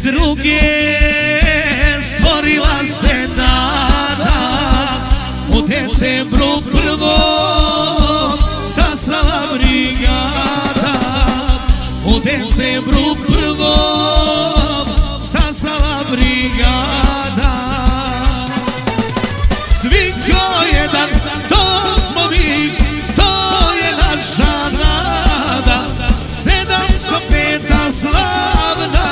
druge stvorila se nada. U decembru prvom stasala brigada. U decembru prvom stasala brigada. Svi ko jedan, to smo mi, to je naša nada. 705. slavna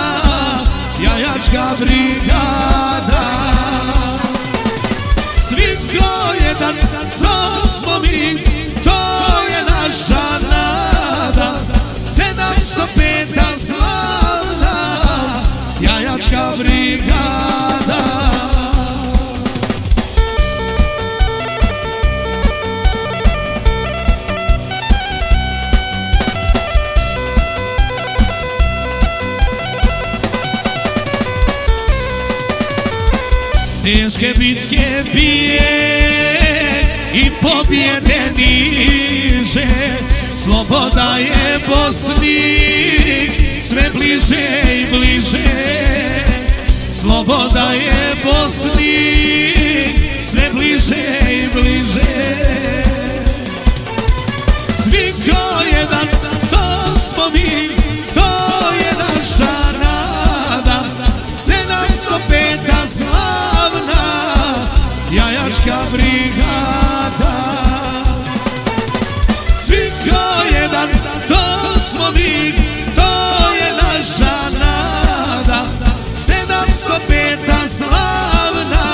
jajačka brigada. Svi ko jedan, to smo mi, to je naša nada. 705. slavna jajačka brigada. Teške bitke bije i pobjede niže. Sloboda je Bosni sve bliže i bliže. Sloboda je Bosni sve bliže i bliže. Svi ko jedan, to smo mi, to je naša nada. 705. slavna jajačka brigada. Svi ko jedan, to smo mi, to je naša nada. 705. slavna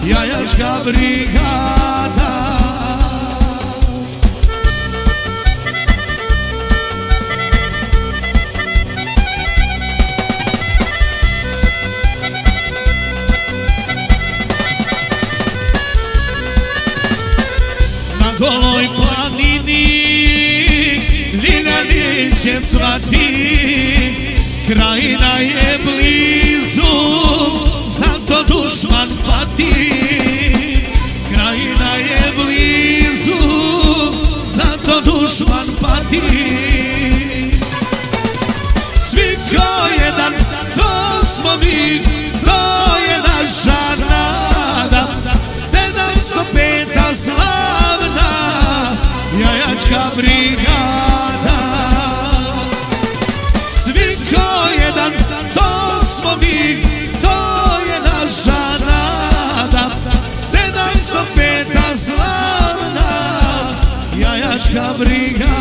jajačka brigada. Goloj planini ljiljani će cvati. Krajina je blizu, zato dušman pati. Krajina je blizu, zato dušman pati. Svi ko jedan, to smo mi, to je naša nada. 705. slavna jajačka brigada. Svi ko jedan, to smo mi, to je naša nada. 705. slavna jajačka brigada.